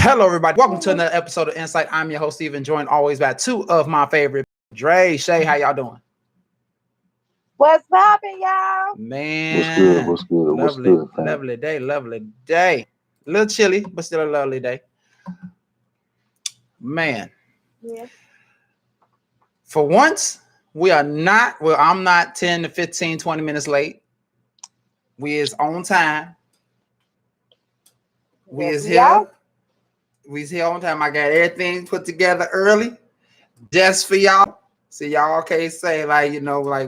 Hello, everybody. Welcome to another episode of En-Syte. I'm your host, Steven, joined always by two of my favorite, Dre, Shay. How y'all doing? What's poppin', y'all? What's good? Man, What's good? What's lovely, good, fam? lovely day, lovely day. A little chilly, but still a lovely day. Man, Yeah. for once, we are not, well, I'm not 10 to 15, 20 minutes late. We is on time. We Yes, is we are. here. We is here on time. I got everything put together early just for y'all. So y'all can't say like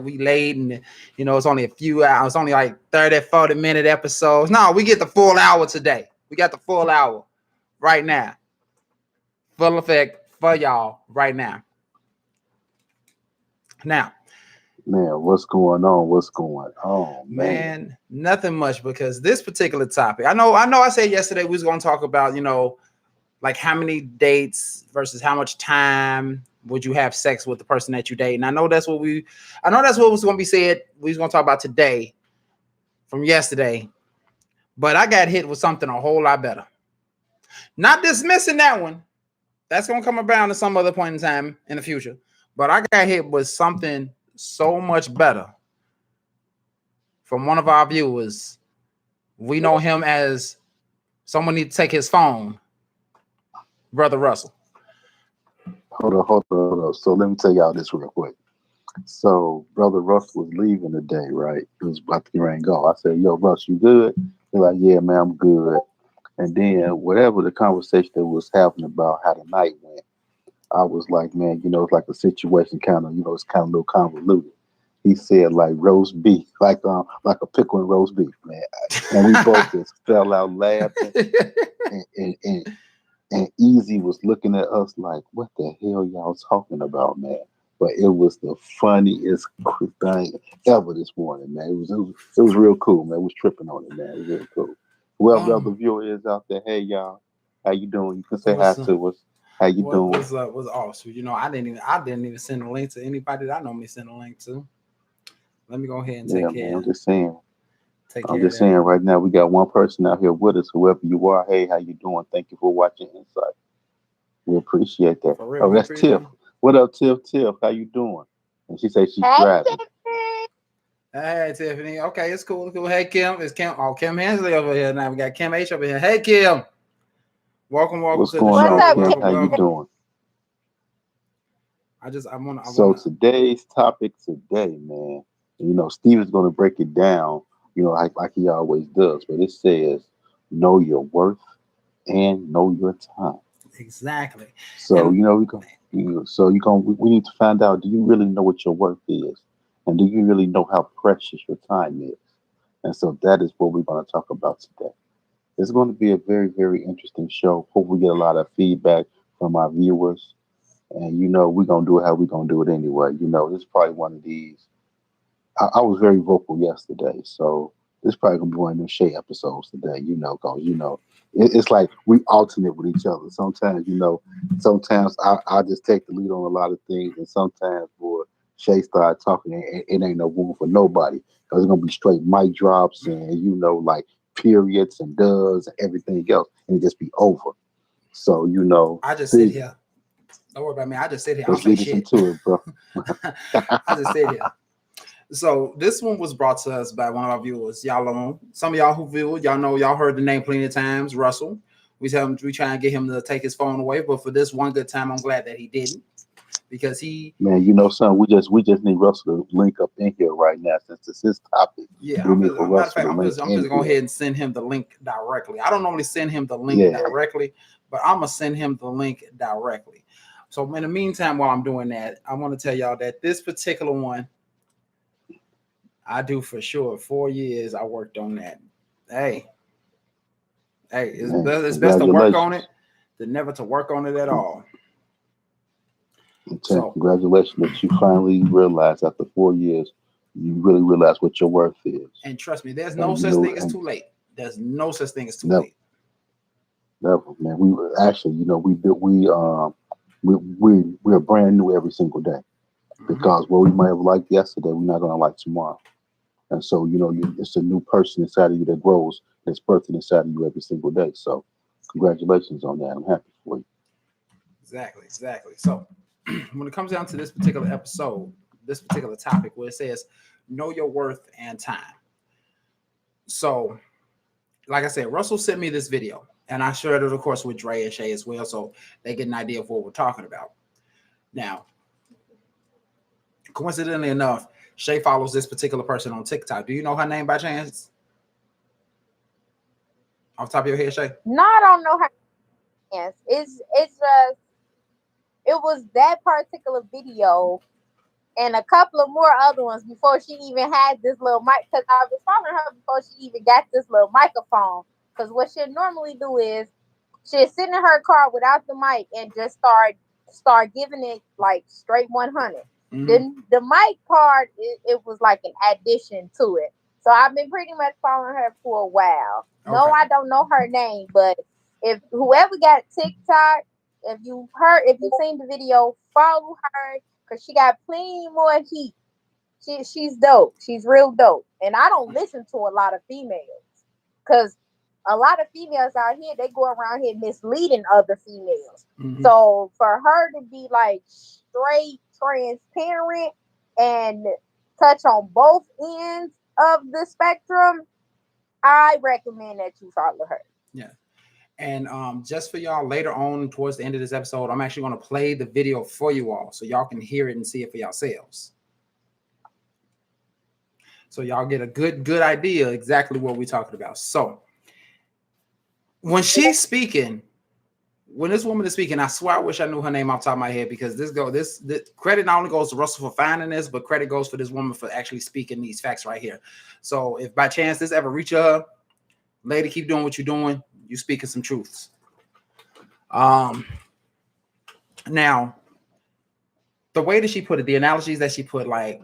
we late and it's only a few hours, only like 30, 40-minute episodes. No, we get the full hour today. We got the full hour right now. Full effect for y'all right now. Now, Man, what's going on? What's going on, man? man, nothing much because this particular topic, I said yesterday we was gonna talk about, like how many dates versus how much time would you have sex with the person that you date. And I know that's what was going to be said. We was going to talk about today from yesterday, but I got hit with something a whole lot better. Not dismissing that one. That's going to come around at some other point in time in the future. But I got hit with something so much better from one of our viewers. We know him as someone need to take his phone. Brother Russell. Hold on. So let me tell y'all this real quick. So Brother Russ was leaving today, right? It was about to get ready and go. I said, "Yo, Russ, you good?" He's like, "Yeah, man, I'm good." And then whatever the conversation that was happening about how the night went, I was like, "Man, it's like a situation kind of, it's kind of a little convoluted." He said like roast beef, like a pickle and roast beef, man. And we both just fell out laughing, and Easy was looking at us like, "What the hell y'all talking about, man?" But it was the funniest thing ever this morning, man. It was real cool, man. It was tripping on it, man. It was real cool. Whoever other viewer is out there, hey y'all, how you doing? You can say hi to us. How you doing? What's up? What's awesome? I didn't even send a link to anybody that I normally send a link to. Let me go ahead and take care. I'm just saying. Take I'm care just saying right now we got one person out here with us. Whoever you are, hey, how you doing? Thank you for watching En-Syte. We appreciate that. For real, Oh, that's Tiff. What up, Tiff? Tiff, how you doing? And she says she's driving. Hey, Tiffany. Okay, it's cool. Cool. Hey, Kim. It's Kim. Oh, Kim Hensley over here now. We got Kim H over here. Hey, Kim. Welcome What's to going the show. on, Kim? Welcome. How you doing? So today's topic today, man. Steve is going to break it down. Like he always does. But it says, know your worth and know your time. Exactly. So we need to find out. Do you really know what your worth is, and do you really know how precious your time is? And so that is what we're going to talk about today. It's going to be a very, very interesting show. Hope we get a lot of feedback from our viewers. And we're gonna do it how we're gonna do it anyway. This is probably one of these. I was very vocal yesterday, so this is probably gonna be one of them Shay episodes today. Because it's like we alternate with each other. Sometimes I just take the lead on a lot of things, and sometimes boy Shay start talking, and it ain't no room for nobody because it's gonna be straight mic drops and like periods and does and everything else, and it just be over. So I just sit here. Don't worry about me. I just sit here. Let's lead us into it, bro. I just sit here. So this one was brought to us by one of our viewers. Some of y'all who viewed, y'all heard the name plenty of times, Russell. We try and get him to take his phone away, but for this one good time, I'm glad that he didn't. Because son, we just need Russell to link up in here right now since it's his topic. Yeah, I'm just going to go ahead and send him the link directly. I don't normally send him the link directly, but I'm going to send him the link directly. So in the meantime, while I'm doing that, I want to tell y'all that this particular one, I do for sure. 4 years I worked on that. Hey, it's best to work on it than never to work on it at all. So, congratulations that you finally realized after 4 years, you really realize what your worth is. And trust me, there's no such thing as too late. There's no such thing as too late. Never, man. We were actually, we're brand new every single day because what we might have liked yesterday, we're not going to like tomorrow. And so, it's a new person inside of you that grows, that's birthing inside of you every single day. So Congratulations on that. I'm happy for you. Exactly. So when it comes down to this particular episode, this particular topic where it says know your worth and time. So, like I said, Russell sent me this video and I shared it, of course, with Dre and Shay as well. So they get an idea of what we're talking about. Now, coincidentally enough, Shay follows this particular person on TikTok. Do you know her name by chance? Off the top of your head, Shay? No, I don't know how. Yes, it's just it was that particular video and a couple of more other ones before she even had this little mic. Because I was following her before she even got this little microphone. Because what she'll normally do is she'll sit in her car without the mic and just start giving it like straight 100. Then the mic part, it was like an addition to it. So I've been pretty much following her for a while. Okay. No, I don't know her name, but if whoever got TikTok, if you've seen the video, follow her because she got plenty more heat. She's dope. She's real dope. And I don't listen to a lot of females because a lot of females out here, they go around here misleading other females. So for her to be like straight, transparent, and touch on both ends of the spectrum, I recommend that you follow her. Yeah. And just for y'all, later on towards the end of this episode, I'm actually going to play the video for you all so y'all can hear it and see it for yourselves. So y'all get a good idea exactly what we're talking about. So when she's speaking, when this woman is speaking, I swear I wish I knew her name off the top of my head because this credit not only goes to Russell for finding this, but credit goes for this woman for actually speaking these facts right here. So if by chance this ever reaches her, lady, keep doing what you're doing. You speaking some truths. Now, the way that she put it, the analogies that she put, like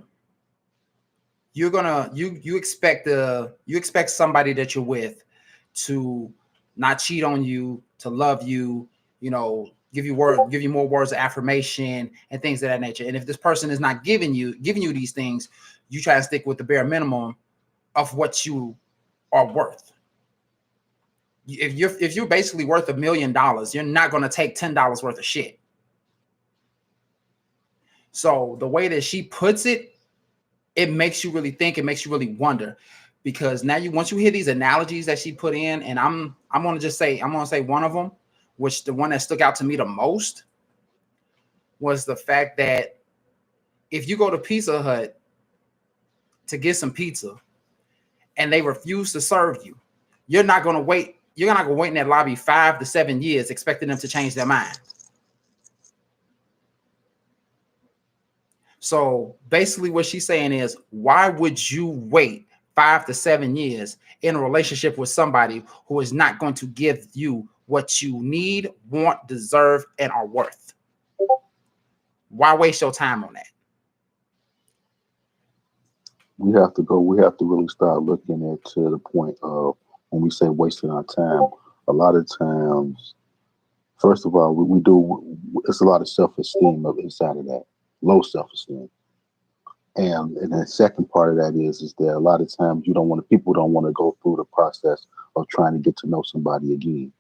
you expect somebody that you're with to not cheat on you, to love you, give you more words of affirmation and things of that nature. And if this person is not giving you these things, you try to stick with the bare minimum of what you are worth. If you're basically worth $1 million, you're not going to take $10 worth of shit. So the way that she puts it, it makes you really think, it makes you really wonder, because now once you hear these analogies that she put in, and I'm going to say one of them, which the one that stuck out to me the most was the fact that if you go to Pizza Hut to get some pizza and they refuse to serve you, you're not going to wait in that lobby 5 to 7 years expecting them to change their mind. So basically what she's saying is, why would you wait 5 to 7 years in a relationship with somebody who is not going to give you what you need, want, deserve, and are worth? Why waste your time on that? We have to really start looking at to the point of when we say wasting our time. A lot of times, first of all, it's a lot of self-esteem inside of that, low self-esteem. And the second part of that is that a lot of times people don't want to go through the process of trying to get to know somebody again.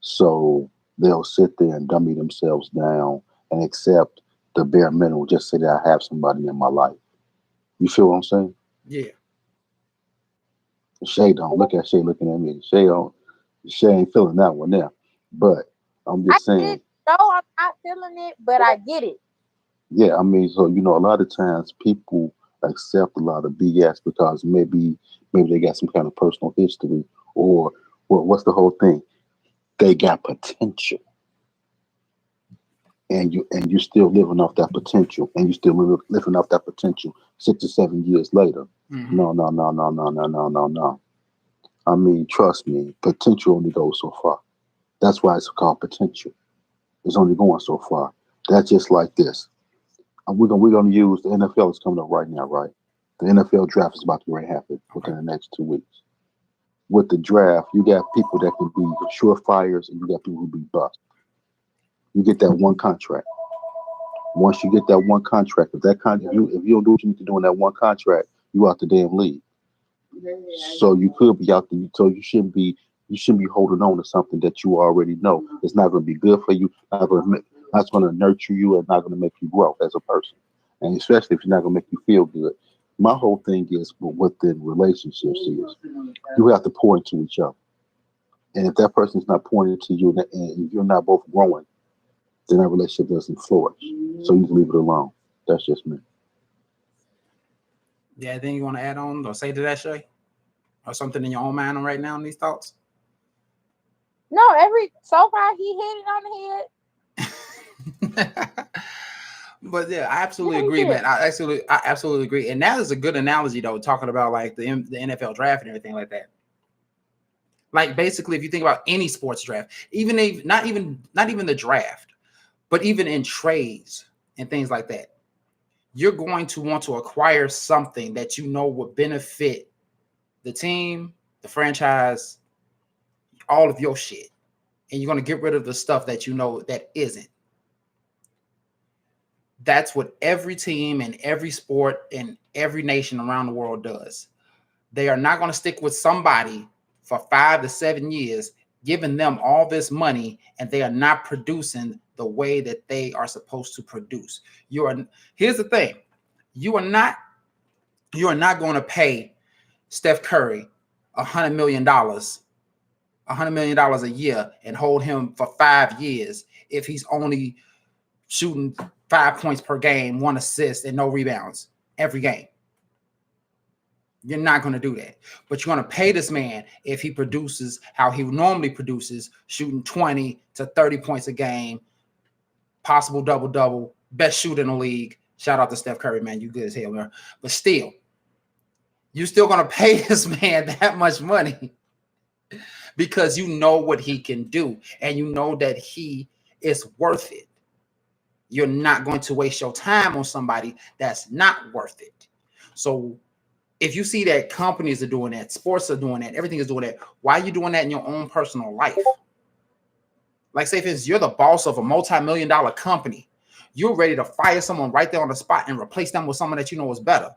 So they'll sit there and dummy themselves down and accept the bare minimum, just say that I have somebody in my life. You feel what I'm saying? Yeah. Shay don't. Look at Shay looking at me. Shay ain't feeling that one now. But I'm just saying. No, I'm not feeling it, but I get it. Yeah, I mean, so a lot of times people accept a lot of BS because maybe they got some kind of personal history, or what's the whole thing? They got potential, and you're still living off that potential, and you still living off that potential 6 or 7 years later. Mm-hmm. No. I mean, trust me, potential only goes so far. That's why it's called potential. It's only going so far. That's just like this. We're gonna use the NFL is coming up right now, right? The NFL draft is about to happen within the next 2 weeks. With the draft, you got people that can be surefires, and you got people who be bust. You get that one contract. Once you get that one contract, if you don't do what you need to do in that one contract, you out the damn league. So you could be out there. So you shouldn't be You shouldn't be holding on to something that you already know it's not going to be good for you, not going to nurture you, and not going to make you grow as a person. And especially if it's not going to make you feel good. My whole thing is within relationships is you have to pour into each other. And if that person's not pouring into you and you're not both growing, then that relationship doesn't flourish. So you can leave it alone. That's just me. Yeah, anything you want to add on or say to that, Shay? Or something in your own mind right now in these thoughts? No, so far he hit it on the head. But yeah, I absolutely Yeah, he agree, did. man. I absolutely agree. And that is a good analogy though, talking about like the NFL draft and everything like that. Like basically, if you think about any sports draft, even if not even the draft, but even in trades and things like that, you're going to want to acquire something that you know would benefit the team, the franchise, all of your shit. And you're going to get rid of the stuff that you know that isn't. That's what every team and every sport and every nation around the world does. They are not going to stick with somebody for 5 to 7 years, giving them all this money, and they are not producing the way that they are supposed to produce. Here's the thing. You are not going to pay Steph Curry $100 million a year and hold him for 5 years if he's only shooting 5 points per game, 1 assist, and no rebounds every game. You're not going to do that. But you're going to pay this man if he produces how he normally produces, shooting 20 to 30 points a game, possible double-double, best shooter in the league. Shout out to Steph Curry, man. You good as hell, man. But still, you're still going to pay this man that much money because you know what he can do and you know that he is worth it. You're not going to waste your time on somebody that's not worth it. So if you see that companies are doing that, sports are doing that, everything is doing that, why are you doing that in your own personal life? Like say if you're the boss of a multi-million-dollar company, you're ready to fire someone right there on the spot and replace them with someone that you know is better.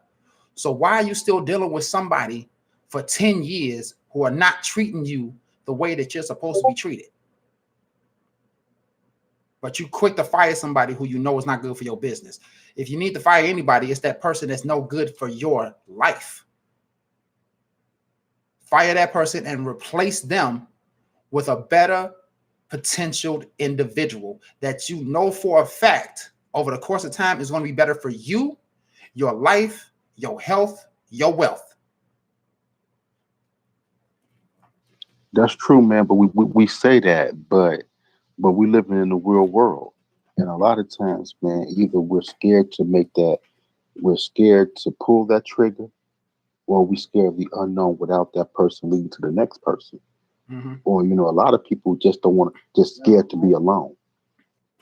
So why are you still dealing with somebody for 10 years who are not treating you the way that you're supposed to be treated? But you quick to fire somebody who you know is not good for your business. If you need to fire anybody, it's that person that's no good for your life. Fire that person and replace them with a better potential individual that you know for a fact over the course of time is going to be better for you, your life, your health, your wealth. That's true, man. But we say that, but we living in the real world, and a lot of times, man, either we're scared to make that, we're scared to pull that trigger, or we scared of the unknown without that person leading to the next person. Mm-hmm. Or a lot of people just don't want to, just scared to be alone,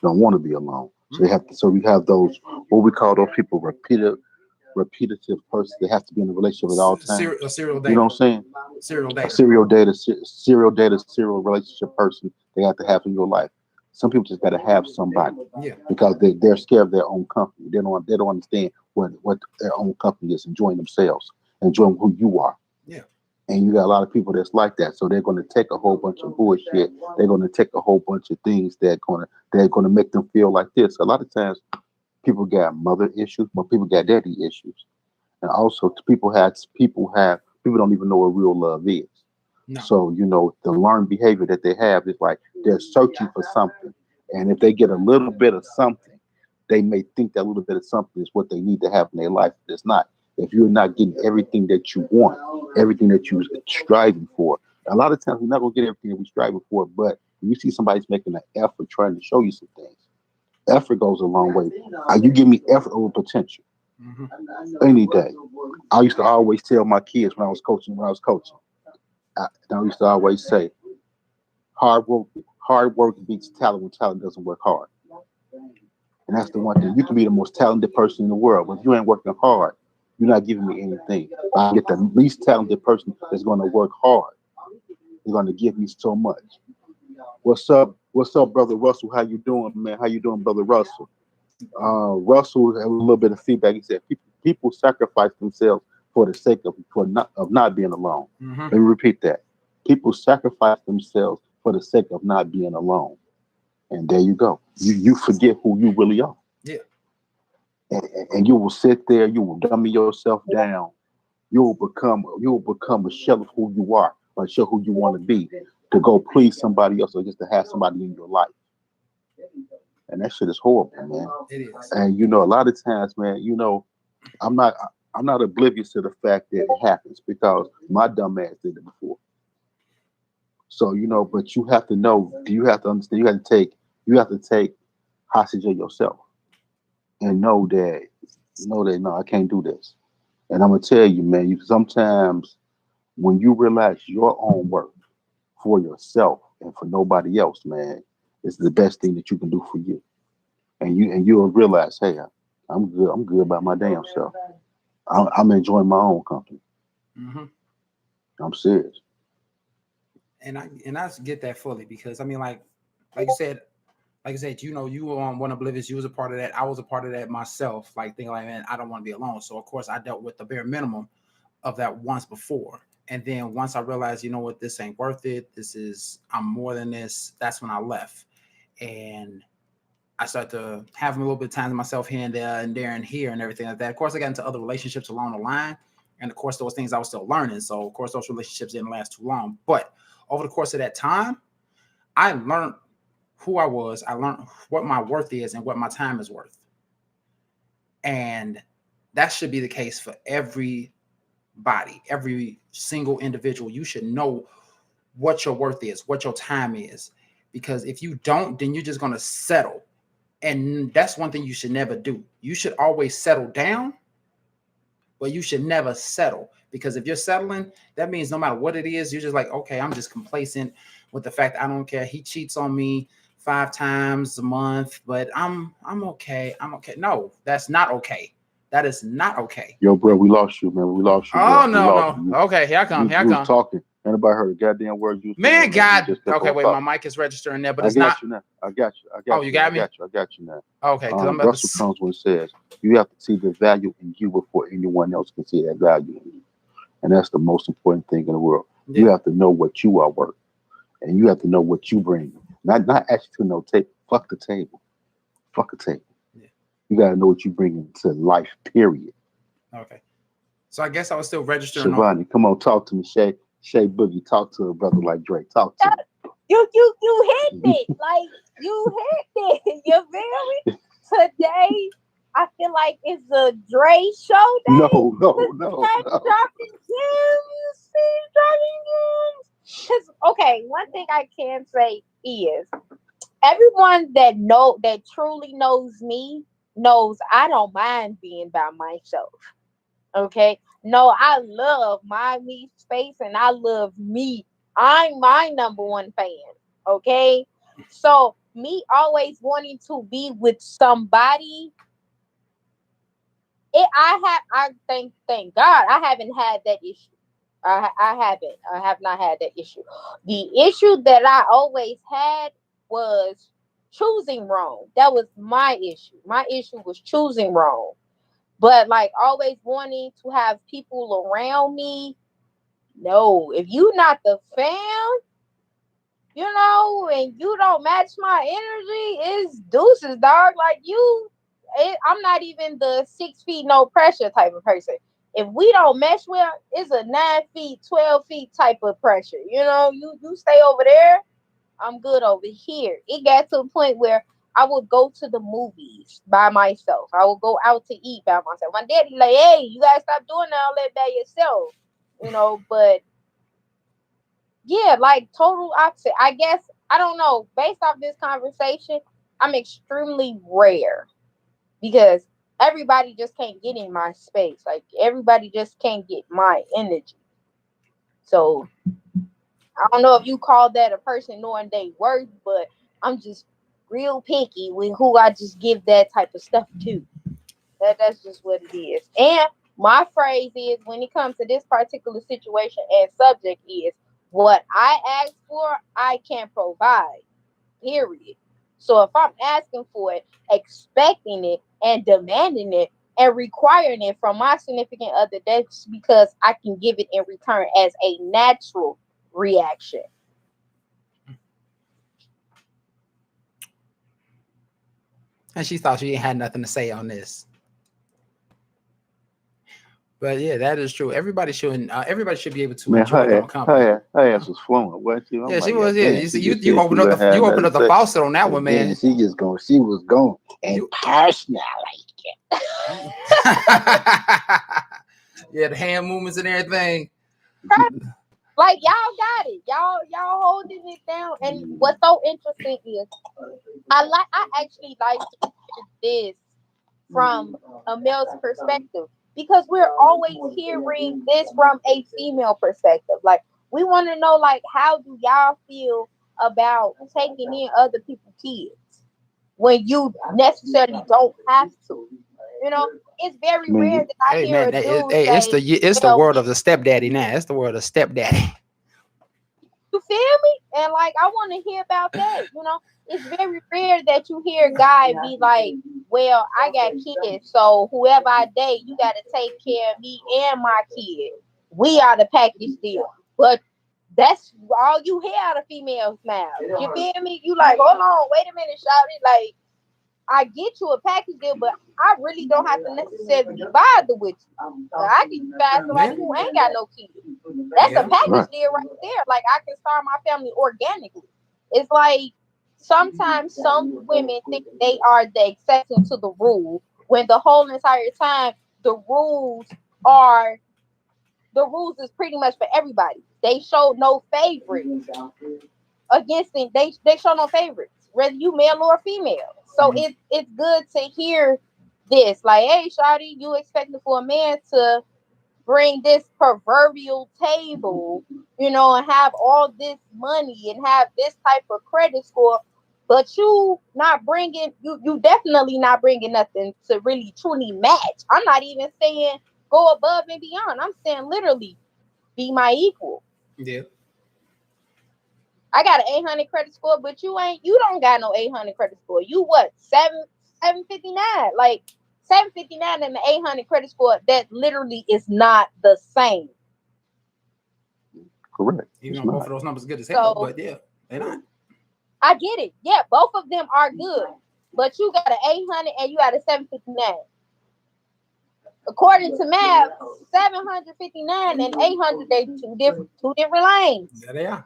don't want to be alone. So they have to, so we have those, what we call those people, repetitive person. They have to be in a relationship at all times. Serial You know data. what I'm saying? Serial A data. serial relationship person they have to have in your life. Some people just got to have somebody Yeah. because they're scared of their own company. They don't understand what their own company is, enjoying themselves, enjoying who you are. Yeah. And you got a lot of people that's like that. So they're going to take a whole bunch of bullshit. They're going to take a whole bunch of things that are going to make them feel like this. A lot of times people got mother issues, but people got daddy issues. And also people don't even know what real love is. No. So, the learned behavior that they have is like they're searching for something. And if they get a little bit of something, they may think that little bit of something is what they need to have in their life. It's not. If you're not getting everything that you want, everything that you're striving for, a lot of times we're not going to get everything that we're striving for. But when you see somebody's making an effort trying to show you some things, effort goes a long way. You give me effort over potential. Mm-hmm. Any day. I used to always tell my kids when I was coaching, I used to always say, hard work beats talent when talent doesn't work hard. And that's the one thing. You can be the most talented person in the world, but if you ain't working hard, you're not giving me anything. I get the least talented person that's going to work hard. They're going to give me so much. What's up? What's up, brother Russell? How you doing, man? How you doing, brother Russell? Russell had a little bit of feedback. He said people sacrifice themselves for the sake of not being alone. Mm-hmm. Let me repeat that. People sacrifice themselves for the sake of not being alone. And there you go. You forget who you really are. Yeah. And you will sit there, you will dummy yourself down. You will become a shell of who you are, or show who you want to be, to go please somebody else or just to have somebody in your life. And that shit is horrible, man. It is. And a lot of times, man, I'm not I'm not oblivious to the fact that it happens because my dumb ass did it before. So but you have to know, you have to understand, you have to take hostage of yourself and know that no, I can't do this. And I'm gonna tell you, man, you sometimes when you realize your own worth for yourself and for nobody else, man, it's the best thing that you can do for you. And you'll realize, hey, I'm good. I'm good by my damn self. I'm enjoying my own company. Hmm. I'm serious. And I get that fully because I mean, like you said, you were on One Oblivious. You was a part of that. I was a part of that myself. Like thinking like, man, I don't want to be alone. So of course, I dealt with the bare minimum of that once before. And then once I realized, you know what, this ain't worth it. I'm more than this. That's when I left, and I started to have a little bit of time to myself here and there and here and everything like that. Of course, I got into other relationships along the line, and of course, those things I was still learning. So of course, those relationships didn't last too long. But over the course of that time, I learned who I was. I learned what my worth is and what my time is worth. And that should be the case for everybody, every single individual. You should know what your worth is, what your time is. Because if you don't, then you're just going to settle. And that's one thing you should never do. You should always settle down, but you should never settle. Because if you're settling, that means no matter what it is, you're just like, okay, I'm just complacent with the fact that I don't care. He cheats on me 5 times a month, but I'm okay. I'm okay. No, that's not okay. That is not okay. Yo, bro, we lost you, man. We lost you, Oh bro. We no, lost no. you. Okay, here I come. Here I You was come. talking. Anybody heard a goddamn word you was Man, saying, man? You God. just kept Okay, on wait, my talking. mic is registering there, but I it's not. got you now. I got you. I Oh, got you you. I got me? got you. I got you now. Okay, because I'm about Russell Comes says you have to see the value in you before anyone else can see that value in you, and that's the most important thing in the world. You Yeah. have to know what you are worth, and you have to know what you bring. Not actually to know take. Fuck the table. Fuck a table. Yeah. You got to know what you bring into life. Period. Okay. So I guess I was still registering on. Shivani, come on, talk to me. Shay Boogie, talk to a brother like Drake. Talk to me. You hit it. Like you hit it. You feel me? Today I feel like it's a Dre show day. No, no, no, He's no. dropping gems. He's dropping gems. Cause okay, one thing I can say is everyone that truly knows me knows I don't mind being by myself. Okay. No, I love my me space and I love me. I'm my number one fan. Okay. So me always wanting to be with somebody, I thank God I haven't had that issue. I have not had that issue. The issue that I always had was choosing wrong. That was my issue. My issue was choosing wrong. But like always wanting to have people around me, no. If you not the fam, and you don't match my energy, it's deuces, dog. Like I'm not even the 6 feet no pressure type of person. If we don't mesh well, it's a 9 feet, 12 feet type of pressure. You stay over there, I'm good over here. It got to a point where I would go to the movies by myself. I would go out to eat by myself. My daddy like, hey, you guys stop doing all that by yourself. But yeah, like total opposite. I guess I don't know. Based off this conversation, I'm extremely rare because everybody just can't get in my space. Like everybody just can't get my energy. So I don't know if you call that a person knowing they worth, but I'm just real picky with who I just give that type of stuff to. That's just what it is. And my phrase is when it comes to this particular situation and subject is what I ask for, I can provide. Period. So if I'm asking for it, expecting it, and demanding it, and requiring it from my significant other, that's because I can give it in return as a natural reaction. And she thought she ain't had nothing to say on this. But yeah, that is true. Everybody should be able to Man, enjoy their own company. her ass was flowing, wasn't she? I'm Yeah, she like, was. Yeah, damn, you see, she just you said opened she up wouldn't have nothing the to say. faucet on that one, Then man. she was going and You- personally. Yeah, the hand movements and everything. Like y'all got it. Y'all holding it down. And what's so interesting is I actually like to hear this from a male's perspective because we're always hearing this from a female perspective. Like we want to know like how do y'all feel about taking in other people's kids when you necessarily don't have to. You know, it's very rare that I Hey hear man, a dude it's say, the well, world of the stepdaddy now. It's the world of stepdaddy. you feel me? And like, I want to hear about that. You know, it's very rare that you hear a guy be like, well, I got kids, so whoever I date, you got to take care of me and my kid. We are the package deal. But that's all you hear out of females' mouths. You feel me? You like, hold on, wait a minute, shawty. Like, I get you a package deal, but I really don't have to necessarily be bothered with you. I can find somebody who ain't got no kids. That's a package deal right there. Like I can start my family organically. It's like sometimes some women think they are the exception to the rule when the whole entire time are the rules is pretty much for everybody. They show no favorites against it. They show no favorites, whether you male or female. So it's good to hear this. Like, hey, shawty, you expecting for a man to bring this proverbial table, you know, and have all this money and have this type of credit score, but you definitely not bringing nothing to really truly match. I'm not even saying go above and beyond. I'm saying literally be my equal. Yeah. I got an 800 credit score, but you don't got no 800 credit score. You what? 759. Like 759 and the 800 credit score, that literally is not the same. Correct. Even though both of those numbers are good as hell, but yeah, they're not. I get it. Yeah, both of them are good. But you got an 800 and you got a 759. According to math, 759 and 800, they two different lanes. Yeah, they are.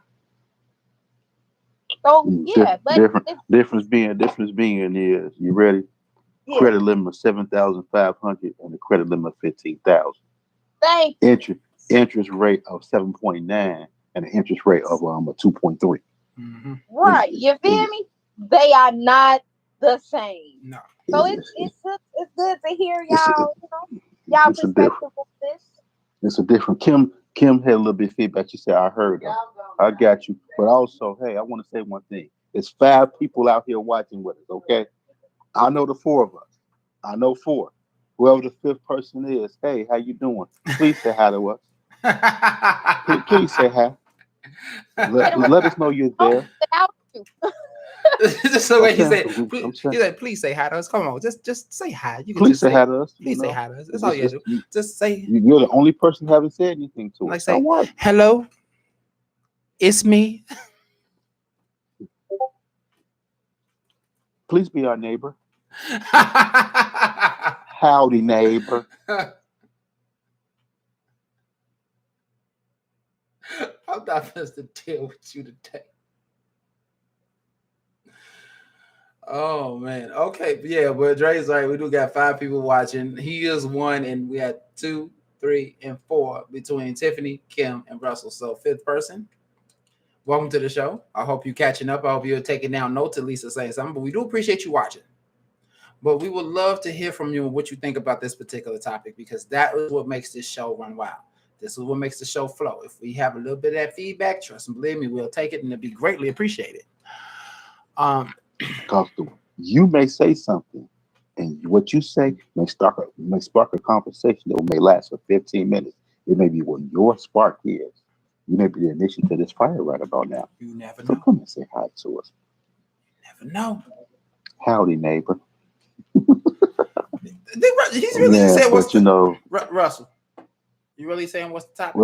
So yeah, but difference being is you ready? Yeah. Credit limit of 7,500 and the credit limit of 15,000. Thank you. Interest rate of 7.9 and an interest rate of a 2.3. Mm-hmm. Right, you feel me? They are not the same. No. So it's good to hear y'all perspective of this. It's a different. Kim had a little bit of feedback. She said, "I heard her. I got you." But also, hey, I want to say one thing. It's 5 people out here watching with us. Okay, I know the 4 of us. I know 4. Whoever the 5th person is, hey, how you doing? Please say hi to us. Please say hi. Let us know you're there. Just the way he said, please say hi to us. Come on, just say hi. You can please say hi to us. Please say hi to us. That's all you have to do. Just say. You're the only person who haven't said anything to us. Like say, hello, it's me. Please be our neighbor. Howdy, neighbor. I'm not supposed to deal with you today. Oh man. Okay. Yeah, but Dre's right. We do got 5 people watching. He is 1, and we had 2, 3, and 4 between Tiffany, Kim, and Russell. So 5th person. Welcome to the show. I hope you're catching up. I hope you're taking down notes, at least, to say something. But we do appreciate you watching. But we would love to hear from you what you think about this particular topic, because that is what makes this show run wild. This is what makes the show flow. If we have a little bit of that feedback, trust and believe me, we'll take it, and it'll be greatly appreciated. Because you may say something, and what you say may spark a conversation that may last for 15 minutes. It may be what your spark is. You may be the initiative to this fire right about now. You never so know. Come and say hi to us. You never know. Howdy, neighbor. He's really saying what's Russell. You really saying what's the topic?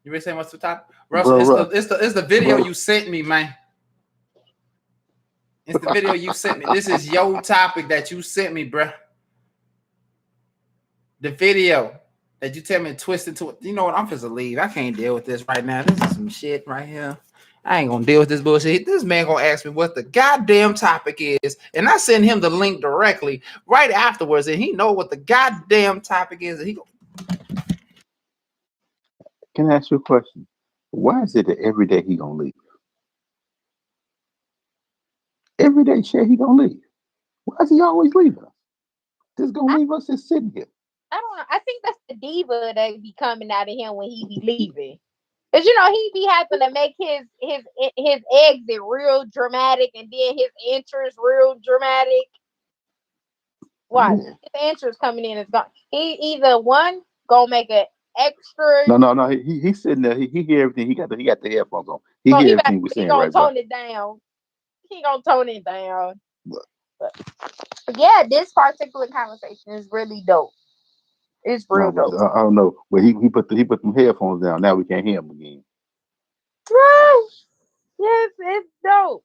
You ready to say what's the top? Russell, it's the video you sent me, man. It's the video you sent me. This is your topic that you sent me, bruh. The video that you tell me to twist into it. You know what? I'm supposed to leave. I can't deal with this right now. This is some shit right here. I ain't gonna deal with this bullshit. This man gonna ask me what the goddamn topic is, and I send him the link directly right afterwards, and he know what the goddamn topic is. And he go, Can I ask you a question? Why is it that every day he gonna leave? Every day, shit, he gonna leave. Why is he always leaving us? Just gonna leave us just sitting here. I don't know. I think that's the diva that be coming out of him when he be leaving. Cause you know he be having to make his exit real dramatic and then his entrance real dramatic. Watch, Yeah. his entrance coming in is gone. He either one gonna make an extra. No. He's sitting there. He hear everything. He got the headphones on. He hear everything we're He saying gonna right, bro. tone it down. He gonna tone it down. But But yeah, this particular conversation is really dope. It's real no, dope. I don't know. But he put them headphones down. Now we can't hear him again. Yes, it's dope.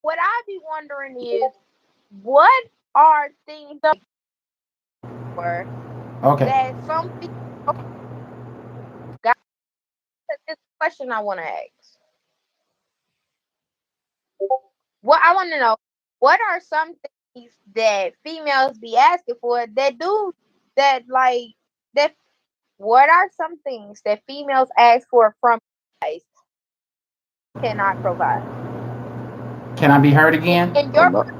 What I be wondering is, what are things for that some people got? This question I want to ask. What I want to know, what are some things that females be asking for that do that like that? What are some things that females ask for from guys cannot provide? can I be heard again? In your personal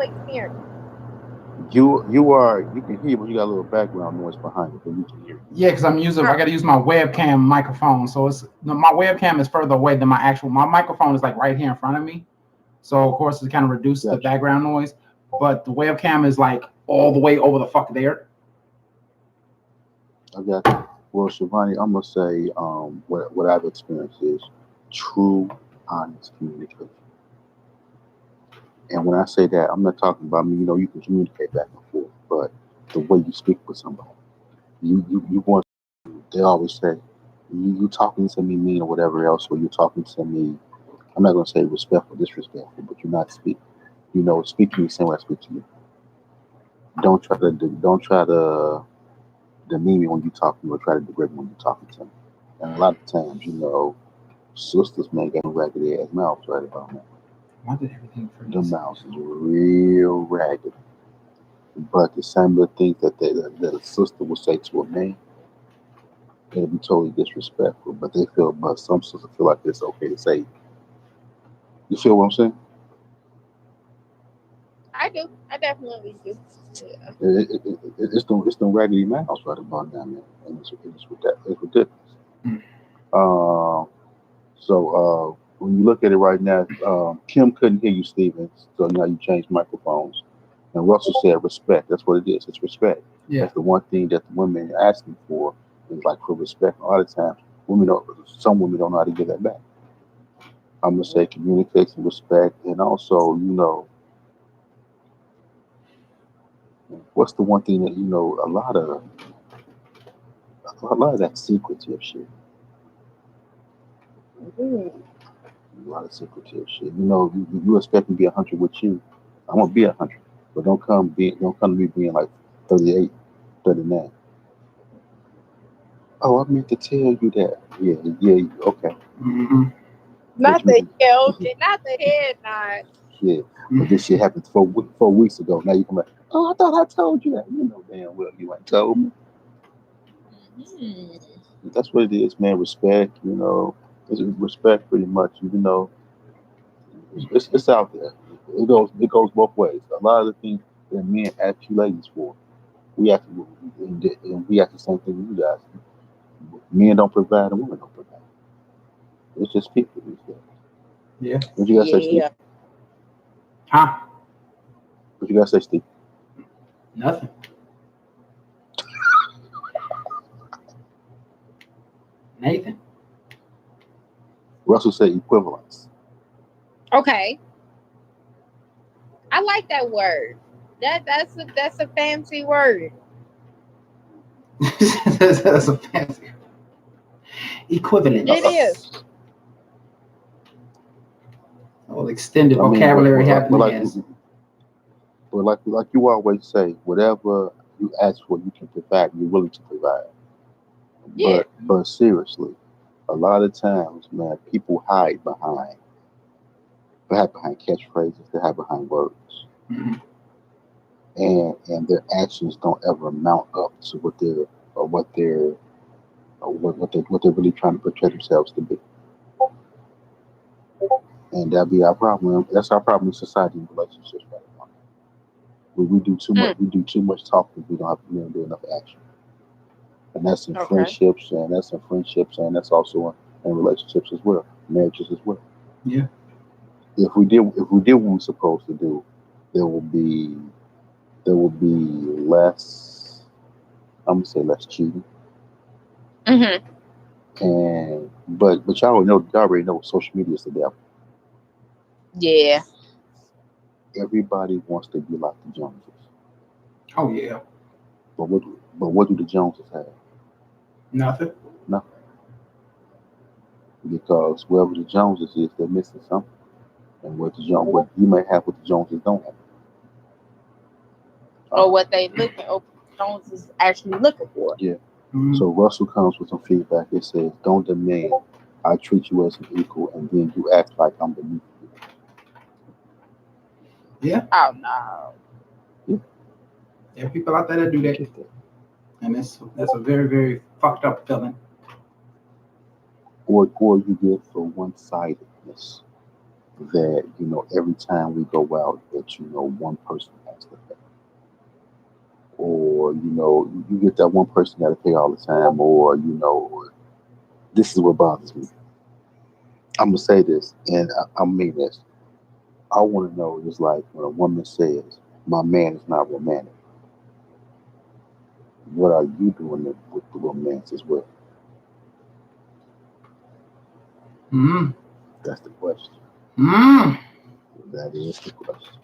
experience. You can hear, but you got a little background noise behind it, but you can hear it. Yeah, because I gotta use my webcam microphone. So my webcam is further away than my microphone is like right here in front of me. So of course it kind of reduces the background noise. But the webcam is like all the way over the fuck there. I got you. Well, Shivani, I'm gonna say what I've experienced is true, honest communication. And when I say that, I'm not talking about me. You know, you can communicate back and forth, but the way you speak with somebody, you want. They always say, you talking to me mean or whatever else, or you talking to me. I'm not gonna say respectful, disrespectful, but you're not speak. You know, speak to me the same way I speak to you. Don't try to demean me when you talk to me, or try to degrade me when you're talking to me. And a lot of times, you know, sisters man got raggedy ass mouths right about now. Why did everything freeze? The mouths is real ragged. But the same little things that a sister would say to a man, it'll be totally disrespectful. But some sisters feel like it's okay to say. You feel what I'm saying? I do. I definitely do. Yeah. It's them raggedy mouths right about now, man. And it's ridiculous. When you look at it right now, Kim couldn't hear you, Stevens. So now you changed microphones. And Russell said respect. That's what it is. It's respect. Yeah. That's the one thing that the women are asking for is like for respect. A lot of times, some women don't know how to give that back. I'm gonna say communication, respect, and also, you know, what's the one thing that a lot of that secretive shit. A lot of secretive shit. You know, you expect me to be 100 with you. I'm gonna be 100, but don't come to me being like 38, 39. Oh, I meant to tell you that. Yeah, okay. Mm-hmm. Not the head nod. Yeah, but this shit happened 4 weeks ago. Now you come back. Oh, I thought I told you that. You know damn well you ain't told me. That's what it is, man. Respect, you know, it's respect pretty much. Even though it's out there, it goes both ways. A lot of the things that men ask you ladies for, we have to, and we have the same thing with you guys. Men don't provide, and women don't provide. It's just people these days. Yeah. What you guys say, Steve? Huh? What you guys say, Steve? Nothing. Nathan. Russell said equivalence. Okay. I like that word. That's a fancy word. That's a fancy equivalent. It is. Well, extended I mean, vocabulary happening as. but like you always say, whatever you ask for, you can provide. You're willing to provide. Yeah. But seriously, a lot of times, man, people hide behind. They hide behind catchphrases. They hide behind words, Mhm. and their actions don't ever mount up to or what they're what they're really trying to portray themselves to be. And that'd be our problem. That's our problem in society and relationships right now. We do too Mm, much. We do too much talking. We don't do enough action. And that's in okay. friendships, and that's also in relationships as well, marriages as well. Yeah. If we did what we're supposed to do, there will be there will be less. I'm gonna say less cheating, Hmm. and but y'all already know social media is the devil. Yeah. Everybody wants to be like the Joneses, Oh yeah. but what do the Joneses have? Nothing. Nothing, because whoever the Joneses is, they're missing something, and what you may have, what the Joneses don't have. Or what they looking, or Jones is actually looking for. Yeah. Mhm. So Russell comes with some feedback. It says, "Don't demand I treat you as an equal, and then you act like I'm beneath Yeah. Oh no. you." There are people out there that do Yeah, I that, get that. and that's a very very fucked up feeling. Or you get the one sidedness that every time we go out, that one person has to pay, or you get that one person got to pay all the time, or this is what bothers me. I'm gonna say this, and I mean this. I want to know is like when a woman says, "My man is not romantic." What are you doing with the romance as well? Mm. That's the question. Mm. That is the question.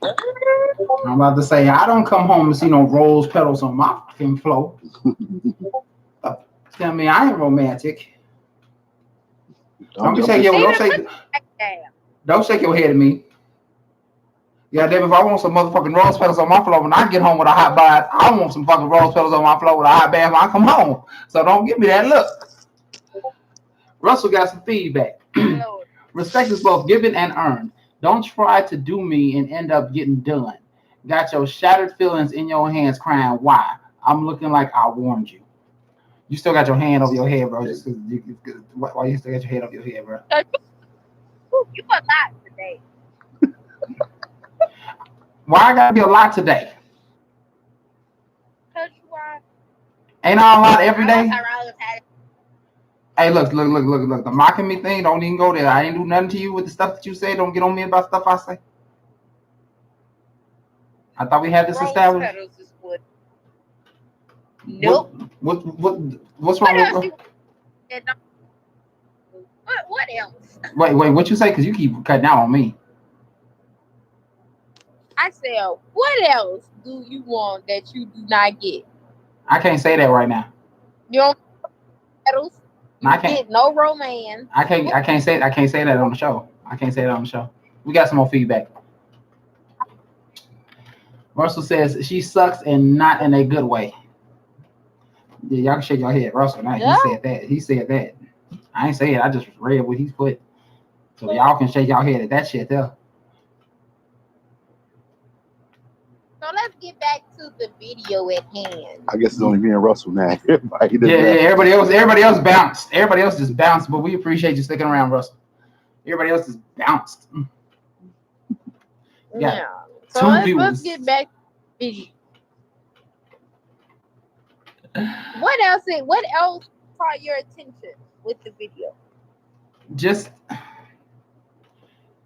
I'm about to say I don't come home and see no rose petals on my fucking floor. Tell me I ain't romantic. Don't be shaking I'm your See don't the look shake like that. don't shake your head at me. Yeah, Dave, if I want some motherfucking rose petals on my floor when I get home with a hot bath, I want some fucking rose petals on my floor with a hot bath when I come home. So don't give me that look. Russell got some feedback. Lord. Respect is both given and earned. Don't try to do me and end up getting done. Got your shattered feelings in your hands crying, why? I'm looking like I warned you. You still got your hand over your head, bro. Just 'cause why you still got your head over your head, bro? You a lot today. Why I gotta be a lot today? Cause you are. Ain't I a lot every I was day? around had Hey, look. The mocking me thing, don't even go there. I ain't do nothing to you with the stuff that you say. Don't get on me about stuff I say. I thought we had this rose established. petals is what. What Nope. what's What wrong else with you said? What else? wait, what you say? Because you keep cutting out on me. I said, what else do you want that you do not get? I can't say that right now. You don't get petals. No, You I can't. get no romance. I can't say that on the show. I can't say that on the show. We got some more feedback. Russell says she sucks and not in a good way. Yeah, y'all can shake your head. Russell, now he Yeah. said that. He said that. I ain't say it. I just read what he put. So y'all can shake your head at that shit there. So let's get back to the video at hand. I guess it's only me and Russell now. Everybody Yeah, done left. everybody else bounced. Everybody else just bounced, but we appreciate you sticking around, Russell. Everybody else just bounced. Yeah. So Two let's viewers. get back to the video. What else caught your attention with the video? Just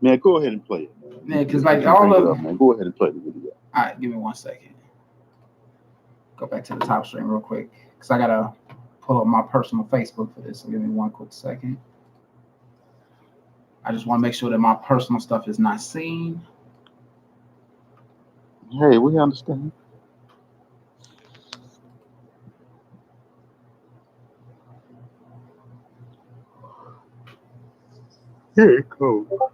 Man, go ahead and play it, man. yeah, because You like can all bring it of up, man. Go ahead and play the video. all right, give me 1 second. Go back to the top stream real quick. Because I gotta pull up my personal Facebook for this. So give me 1 quick second. I just want to make sure that my personal stuff is not seen. Hey, we understand. Yeah, cool.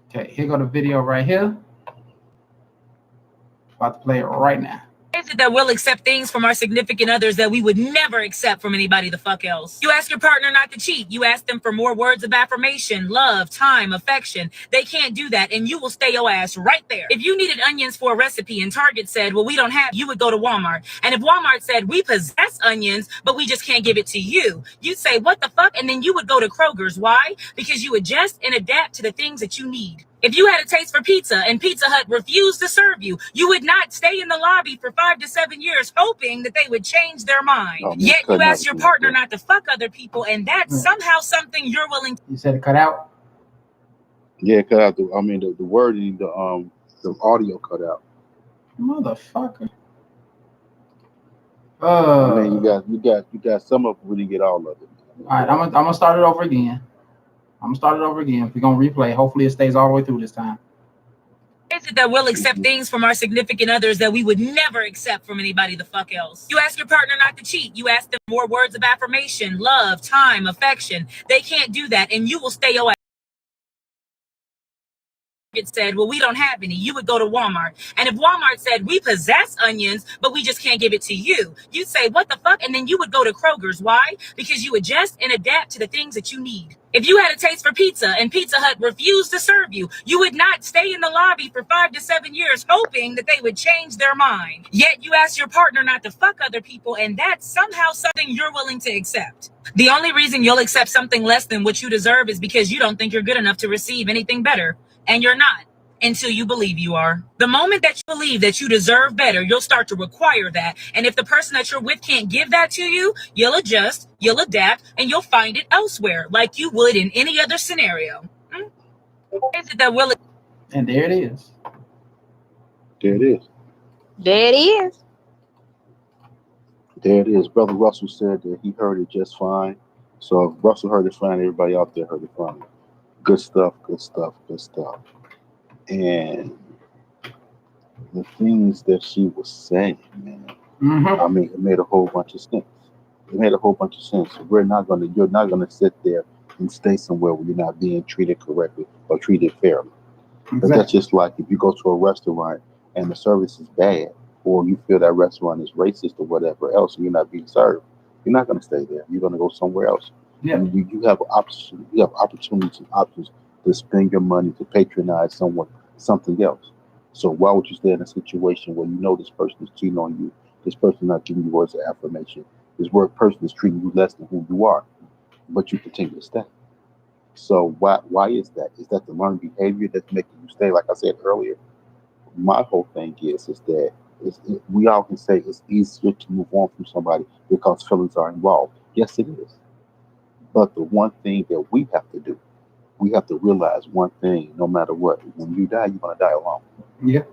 Okay, here go the video right here. About to play it right now. That we'll accept things from our significant others that we would never accept from anybody the fuck else. You ask your partner not to cheat. You ask them for more words of affirmation, love, time, affection. They can't do that, and you will stay your ass right there. If you needed onions for a recipe and Target said, well, we don't have, you would go to Walmart. And if Walmart said, we possess onions, but we just can't give it to you, you'd say, what the fuck? And then you would go to Kroger's. Why? Because you adjust and adapt to the things that you need. If you had a taste for pizza and Pizza Hut refused to serve you, you would not stay in the lobby for 5 to 7 years hoping that they would change their mind. Oh, man, Yet you ask your partner out. not to fuck other people, and that's somehow something you're willing to. You said it cut out? Yeah, cut out. The wording, the audio cut out. Motherfucker. I mean, you got some of it. We didn't get all of it. All right, I'm gonna start it over again. We're gonna replay. Hopefully, it stays all the way through this time. Is it that we'll accept things from our significant others that we would never accept from anybody the fuck else? You ask your partner not to cheat. You ask them more words of affirmation, love, time, affection. They can't do that, and you will stay your ass. It said, well, we don't have any. You would go to Walmart. And if Walmart said, we possess onions, but we just can't give it to you, you'd say, what the fuck? And then you would go to Kroger's. Why? Because you adjust and adapt to the things that you need. If you had a taste for pizza and Pizza Hut refused to serve you, you would not stay in the lobby for 5 to 7 years hoping that they would change their mind. Yet you ask your partner not to fuck other people, and that's somehow something you're willing to accept. The only reason you'll accept something less than what you deserve is because you don't think you're good enough to receive anything better. And you're not until you believe you are. The moment that you believe that you deserve better, you'll start to require that. And if the person that you're with can't give that to you, you'll adjust, you'll adapt, and you'll find it elsewhere like you would in any other scenario. Is it that will? And there it is. There it is. There it is. There it is. Brother Russell said that he heard it just fine. So if Russell heard it fine, everybody out there heard it fine. Good stuff, good stuff, good stuff. And the things that she was saying, man, I mean, it made a whole bunch of sense. You're not gonna sit there and stay somewhere where you're not being treated correctly or treated fairly. Exactly. That's just like if you go to a restaurant and the service is bad, or you feel that restaurant is racist or whatever else, and you're not being served, you're not gonna stay there. You're gonna go somewhere else. Yeah. And you have options. You have opportunities and options to spend your money to patronize something else. So why would you stay in a situation where you know this person is cheating on you, this person is not giving you words of affirmation, this person is treating you less than who you are, but you continue to stay? So why is that? Is that the learned behavior that's making you stay? Like I said earlier, my whole thing is that we all can say it's easier to move on from somebody because feelings are involved. Yes, it is. But the one thing that we have to do, we have to realize one thing, no matter what, when you die, you're going to die alone. Yeah.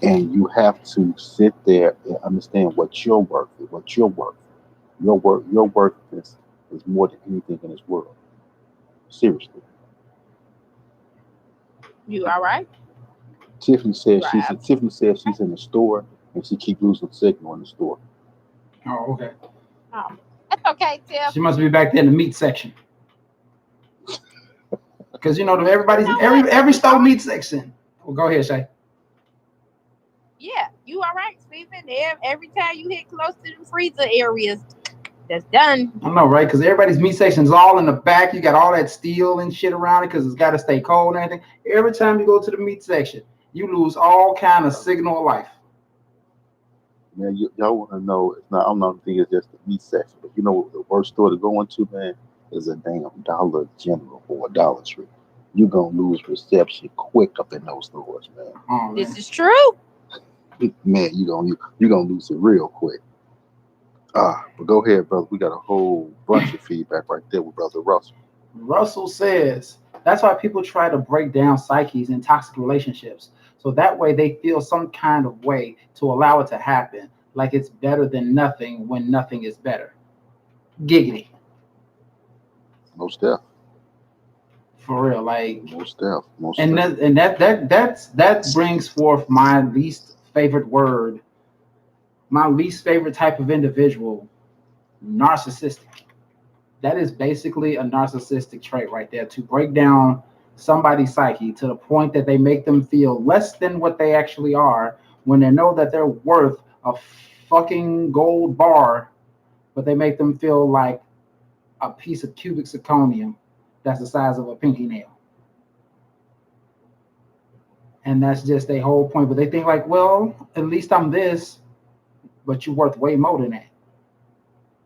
And you have to sit there and understand what your worth is, what your worth. Your worth is more than anything in this world. Seriously. You all right? Tiffany says she's in the store and she keeps losing signal in the store. Oh, okay. Oh, that's okay, Tiff. She must be back there in the meat section. Because every store meat section. Well, go ahead, Shay. Yeah, you all right, Stephen? Every time you hit close to the freezer areas, that's done. I know, right? Because everybody's meat section is all in the back. You got all that steel and shit around it because it's got to stay cold and everything. Every time you go to the meat section, you lose all kind of signal of life. Man, y'all want to know? I'm not thinking it's just the meat section, but you know what the worst store to go into, man, is a damn Dollar General or a Dollar Tree. You're gonna lose reception quick up in those stores, man. Oh, man. This is true. Man, you're gonna lose it real quick. But go ahead, brother. We got a whole bunch of feedback right there with Brother Russell. Russell says that's why people try to break down psyches in toxic relationships. So that way they feel some kind of way to allow it to happen, like it's better than nothing when nothing is better. Giggity. Most def. For real, like most def. That brings forth my least favorite word, my least favorite type of individual narcissistic. That is basically a narcissistic trait right there, to break down somebody's psyche to the point that they make them feel less than what they actually are when they know that they're worth a fucking gold bar, but they make them feel like a piece of cubic zirconium that's the size of a pinky nail. And that's just their whole point. But they think like, well, at least I'm this, but you're worth way more than that.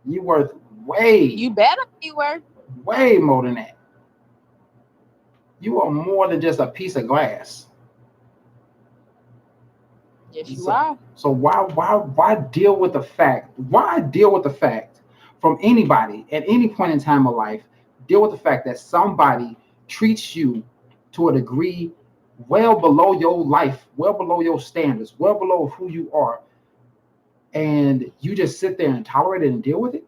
You worth You better be worth. way more than that. You are more than just a piece of glass. Yes, you are. So why deal with the fact? Why deal with the fact from anybody at any point in time of life? Deal with the fact that somebody treats you to a degree well below your life, well below your standards, well below who you are, and you just sit there and tolerate it and deal with it?